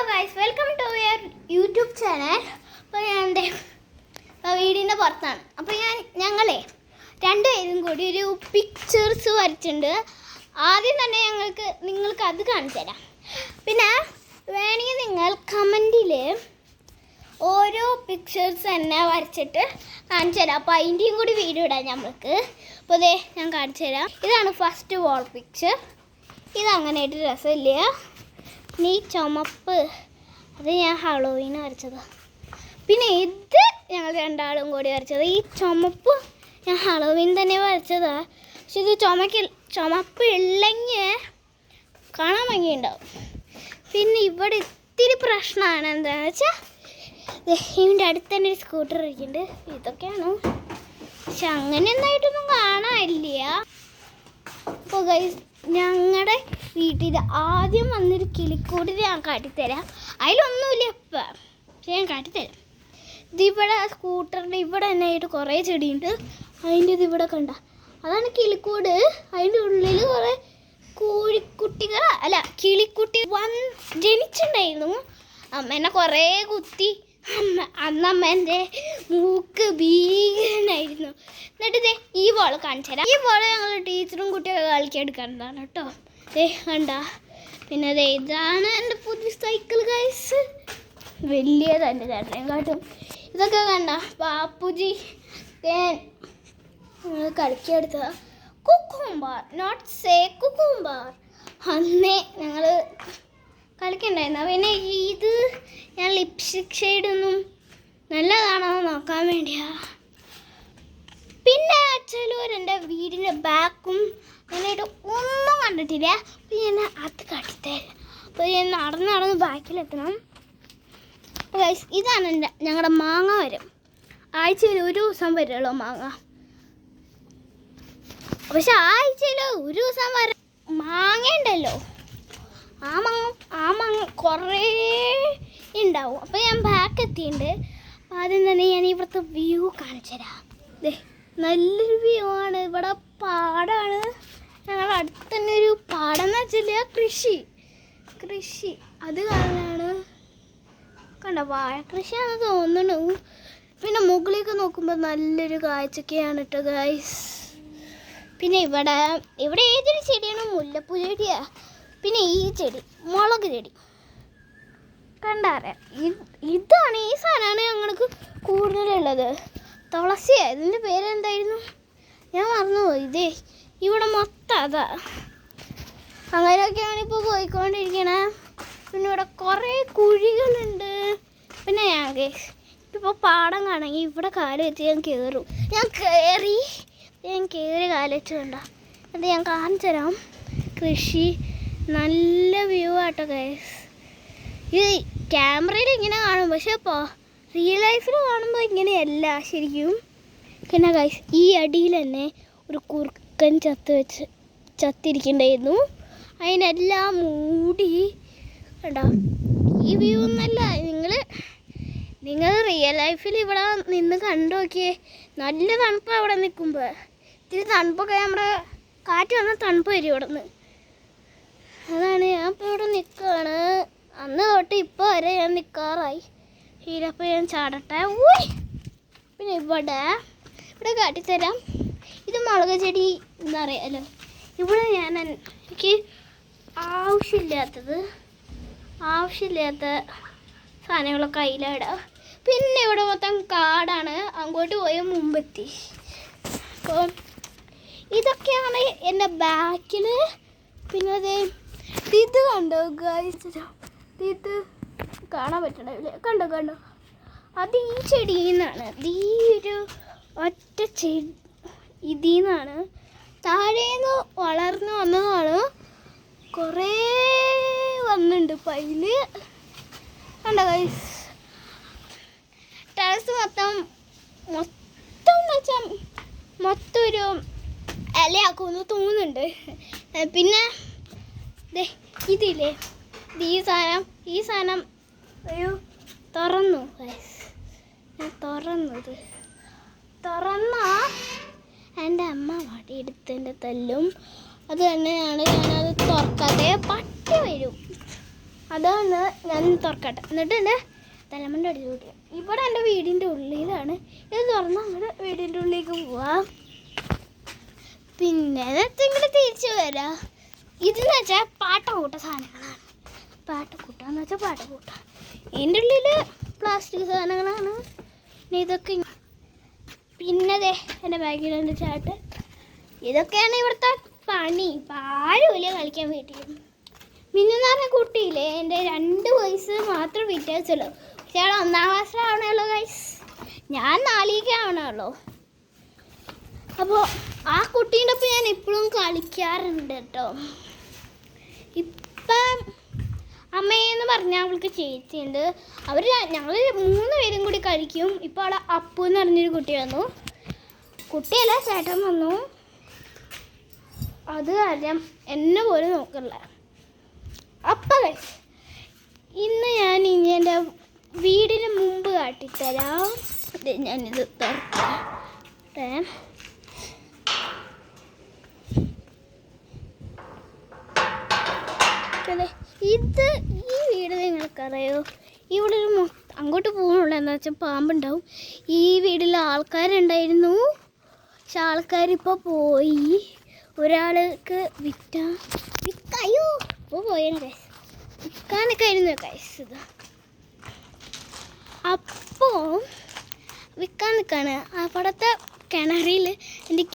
Guys, welcome to your YouTube channel. അപ്പോൾ ഞാൻ എൻ്റെ വീടിൻ്റെ പുറത്താണ്. അപ്പോൾ ഞങ്ങളെ രണ്ടുപേരും കൂടി ഒരു പിക്ചേഴ്സ് വരച്ചിട്ടുണ്ട്. ആദ്യം തന്നെ നിങ്ങൾക്ക് അത് കാണിച്ചു തരാം. പിന്നെ വേണമെങ്കിൽ നിങ്ങൾ കമൻറ്റിൽ ഓരോ പിക്ചേഴ്സ് തന്നെ വരച്ചിട്ട് കാണിച്ചു തരാം. അപ്പോൾ അതിൻ്റെയും കൂടി വീഡിയോ ഇടാം നമ്മൾക്ക്. അപ്പോൾ അതേ ഞാൻ കാണിച്ചു തരാം. ഇതാണ് ഫസ്റ്റ് വാൾ പിക്ചർ. ഇതങ്ങനെയായിട്ട് രസമില്ല. പിന്നെ ഈ ചുമപ്പ് അത് ഞാൻ ഹലോവീൻ വരച്ചതാണ്. പിന്നെ ഇത് ഞങ്ങൾ രണ്ടാളും കൂടി വരച്ചത്. ഈ ചുമപ്പ് ഞാൻ ഹലോവീൻ തന്നെ വരച്ചതാണ്. പക്ഷെ ഇത് ചുമപ്പ് ഇല്ലെങ്കിൽ കാണാൻ ഭംഗിയുണ്ടാവും. പിന്നെ ഇവിടെ ഇത്തിരി പ്രശ്നമാണ്. എന്താണെന്ന് വെച്ചാൽ ഇതിൻ്റെ അടുത്ത് തന്നെ ഒരു സ്കൂട്ടർ ഇരിക്കുന്നുണ്ട്. ഇതൊക്കെയാണ്. പക്ഷെ അങ്ങനെ ഒന്നായിട്ടൊന്നും കാണാനില്ല. അപ്പോൾ ഗൈസ്, ഞങ്ങളുടെ വീട്ടിൽ ആദ്യം വന്നൊരു കിളിക്കൂടി ഞാൻ കാട്ടിത്തരാം. അതിലൊന്നുമില്ല ഇപ്പം, പക്ഷെ ഞാൻ കാട്ടിത്തരാം. ഇതിവിടെ സ്കൂട്ടറിൻ്റെ ഇവിടെ തന്നെ ആയിട്ട് കുറേ ചെടിയുണ്ട്. അതിൻ്റെ ഇതിവിടെ കണ്ട, അതാണ് കിളിക്കൂട്. അതിൻ്റെ ഉള്ളിൽ കുറേ കോഴിക്കുട്ടികൾ കിളിക്കുട്ടി ജനിച്ചിട്ടുണ്ടായിരുന്നു. അമ്മേനെ കുറേ കുത്തി. അമ്മേൻ്റെ മൂക്ക് ഭീകരനായിരുന്നു. എന്നിട്ട് ഈ ബോൾ കാണിച്ചു തരാം. ഈ ബോൾ ഞങ്ങൾ ടീച്ചറും കുട്ടിയൊക്കെ കളിക്കെടുക്കുന്നതാണ് കേട്ടോ. കണ്ട. പിന്നെ ഇതാണ് എൻ്റെ പുതിയ സൈക്കിൾ ഗൈസ്. വലിയ തന്നെ ചേട്ടനെയും കാട്ടും. ഇതൊക്കെ കണ്ട പാപ്പുജി കളിക്കെടുത്ത കുക്കുംബാർ, നോട്ട് സേ കുക്കുംബാർ. അന്നേ ഞങ്ങൾ കളിക്കണ്ടായിരുന്നു. പിന്നെ ഇത് ഞാൻ ലിപ്സ്റ്റിക് ഷെയ്ഡൊന്നും നല്ലതാണോ നോക്കാൻ വേണ്ടിയാ. പിന്നെ ചിലവർ എൻ്റെ വീടിൻ്റെ ബാക്കും അങ്ങനെയായിട്ട് ഒന്നും കണ്ടിട്ടില്ല. അപ്പോൾ ഞാൻ അത് കാട്ടിത്തരാം. അപ്പോൾ ഞാൻ നടന്ന് ബാക്കിലെത്തണം. അപ്പോൾ ഗൈസ്, ഇതാണ് ഞങ്ങളുടെ മാങ്ങ വരും. ആഴ്ചയിൽ ഒരു ദിവസം വരുള്ളൂ മാങ്ങ. പക്ഷെ ആഴ്ചയിൽ ഒരു ദിവസം വരെ മാങ്ങ ഉണ്ടല്ലോ, ആ മാങ്ങ കുറേ ഉണ്ടാവും. അപ്പോൾ ഞാൻ ബാക്ക് എത്തിയിട്ടുണ്ട്. അപ്പോൾ ആദ്യം തന്നെ ഞാൻ ഇവിടുത്തെ വ്യൂ കാണിച്ചു തരാം. നല്ലൊരു വ്യൂ ആണ്. ഇവിടെ പാടമാണ്. ഞങ്ങളുടെ അടുത്ത് തന്നെ ഒരു പാടം എന്ന് വെച്ചാൽ കൃഷി അത് കാണാനാണ്. കണ്ട, വാഴ കൃഷിയാണെന്ന് തോന്നുന്നു. പിന്നെ മുകളിലേക്ക് നോക്കുമ്പോൾ നല്ലൊരു കാഴ്ചയൊക്കെയാണ് കേട്ടോ ഗൈസ്. പിന്നെ ഇവിടെ ഏതൊരു ചെടിയാണ്? മുല്ലപ്പൂ ചെടിയാണ്. പിന്നെ ഈ ചെടി മുളക് ചെടി കണ്ടറിയാം. ഇതാണ്, ഈ സാധനമാണ് ഞങ്ങൾക്ക് കൂടുതലുള്ളത്. തുളസിയാ. ഇതിൻ്റെ പേരെന്തായിരുന്നു? ഞാൻ മറന്നുപോയി. ഇവിടെ മൊത്തം അതാ. അങ്ങനെയൊക്കെയാണ് ഇപ്പോൾ പോയിക്കൊണ്ടിരിക്കണേ. പിന്നെ ഇവിടെ കുറേ കുഴികളുണ്ട്. പിന്നെ ഇപ്പോൾ പാടം കാണാമെങ്കിൽ ഇവിടെ കാല് വെച്ച് ഞാൻ കയറും. ഞാൻ കയറി കാല് വെച്ച് കണ്ട. അത് ഞാൻ കാണിച്ചു തരാം. കൃഷി നല്ല വ്യൂ ആട്ടോ ഗൈസ്. ഇത് ക്യാമറയിൽ ഇങ്ങനെ കാണും, പക്ഷെ ഇപ്പോൾ റിയൽ ലൈഫിൽ കാണുമ്പോൾ ഇങ്ങനെയല്ല ശരിക്കും. പിന്നെ ഗൈസ്, ഈ അടിയിൽ തന്നെ ഒരു കുറുക്കൻ ചത്തിരിക്കണ്ടായിരുന്നു. അതിനെല്ലാം മൂടി കണ്ടോ. ഈ വ്യൂ ഒന്നല്ല, നിങ്ങൾ റിയൽ ലൈഫിൽ ഇവിടെ നിന്ന് കണ്ടു നോക്കിയേ. നല്ല തണുപ്പാണ് അവിടെ നിൽക്കുമ്പോൾ. ഇത്തിരി തണുപ്പൊക്കെ നമ്മുടെ കാറ്റ് വന്നാൽ തണുപ്പ് വരും ഇവിടെ നിന്ന്. അതാണ് ഞാൻ ഇപ്പോൾ ഇവിടെ നിൽക്കുകയാണ്. അന്ന് തൊട്ട് ഇപ്പോൾ വരെ ഞാൻ നിൽക്കാറായി. അപ്പോൾ ഞാൻ ചാടട്ടെ. പിന്നെ ഇവിടെ കാട്ടിത്തരാം. ഇത് മുളക് ചെടി എന്നറിയാമല്ലോ. ഇവിടെ എനിക്ക് ആവശ്യമില്ലാത്ത സാധനങ്ങളൊക്കെ കയ്യിലിടാം. പിന്നെ ഇവിടെ മൊത്തം കാടാണ്. അങ്ങോട്ട് പോയ മുമ്പെത്തി. അപ്പോൾ ഇതൊക്കെയാണ് എൻ്റെ ബാക്കിൽ. പിന്നെ ഇത് കണ്ടോ ഗൈസ്? ഇത് കാണാൻ പറ്റണില്ലേ? കണ്ടോ അത് ഈ ചെടിയിൽ നിന്നാണ്. ഈ ഒരു ഒറ്റ ചെടി ഇതിൽ നിന്നാണ് താഴേന്ന് വളർന്നു വന്നതാണ്. കുറേ വന്നിട്ടുണ്ട് പൈല്. കണ്ടോ ഗൈസ്? ടെറസ് മൊത്തം എന്ന് വെച്ചാൽ മൊത്തം ഒരു ഇലയാക്കുമെന്ന് തോന്നുന്നുണ്ട്. പിന്നെ ഇതില്ലേ, ഈ സാധനം ഒരു തുറന്നു ഗൈസ്. ഞാൻ തുറന്നാ എൻ്റെ അമ്മ വടിയെടുത്തതിൻ്റെ തല്ലും. അത് തന്നെയാണ് ഞാനത് തുറക്കാതെ. പട്ടി വരും. അതാണ് ഞാൻ തുറക്കട്ടെ. എന്നിട്ട് എൻ്റെ തലമണ്ട അടിച്ചു കൂട്ടി. ഇവിടെ എൻ്റെ വീടിൻ്റെ ഉള്ളിലാണ്. ഇത് തുറന്ന് അങ്ങോട്ട് വീടിൻ്റെ ഉള്ളിലേക്ക് പോവാം. പിന്നെ ഇങ്ങോട്ട് തിരിച്ചു വരാം. ഇതെന്ന് വെച്ചാൽ പാട്ടക്കൂട്ട സാധനങ്ങളാണ്. പാട്ടക്കൂട്ടാന്ന് വെച്ചാൽ പാട്ടക്കൂട്ട. ഇതിൻ്റെ ഉള്ളിൽ പ്ലാസ്റ്റിക് സാധനങ്ങളാണ്. ഇതൊക്കെ പിന്നെ എൻ്റെ ബാഗിലുണ്ട് ചാട്ട്. ഇതൊക്കെയാണ് ഇവിടുത്തെ പണി. ആരുമില്ല കളിക്കാൻ വീട്ടിൽ. മിന്നെന്ന് പറഞ്ഞ കുട്ടിയില്ലേ, എൻ്റെ 2 വയസ്സ് മാത്രം വ്യത്യാസമുള്ളൂ. പക്ഷേ അവൾ 1-ാം ക്ലാസ്സിലാവണല്ലോ ഗൈസ്. ഞാൻ 4ലേക്ക് ആവണല്ലോ. അപ്പോൾ ആ കുട്ടീൻ്റെ ഒപ്പം ഞാൻ എപ്പോഴും കളിക്കാറുണ്ട് കേട്ടോ. ഇപ്പം അമ്മയെന്ന് പറഞ്ഞാൽ അവൾക്ക് ചേച്ചിയുണ്ട്. ഞങ്ങൾ 3 പേരും കൂടി കളിക്കും. ഇപ്പോൾ അവിടെ അപ്പു എന്ന് പറഞ്ഞൊരു കുട്ടി വന്നു. കുട്ടിയല്ല, ചേട്ടൻ വന്നു. അത് കാര്യം എന്നെ പോലും നോക്കില്ല. അപ്പം ഇന്ന് ഞാൻ എൻ്റെ വീടിന് മുമ്പ് കാട്ടിത്തരാം. ഞാനിത് തുറക്കട്ടെ. ഈ വീട് നിങ്ങൾക്കറിയോ? ഇവിടെ ഒരു അങ്ങോട്ട് പോകണുള്ളൂ. എന്താ വെച്ചാൽ പാമ്പുണ്ടാവും. ഈ വീട്ടിൽ ആൾക്കാരുണ്ടായിരുന്നു. പക്ഷെ ആൾക്കാരിപ്പോൾ പോയി. ഒരാൾക്ക് വിൽക്കായോ പോയാണ് ഗൈസ്. വിൽക്കാനൊക്കെ ആയിരുന്നു ഗൈസ്. ഇത് അപ്പോൾ വിൽക്കാൻ നിൽക്കാണ്. അവിടുത്തെ കിണറിൽ എൻ്റെ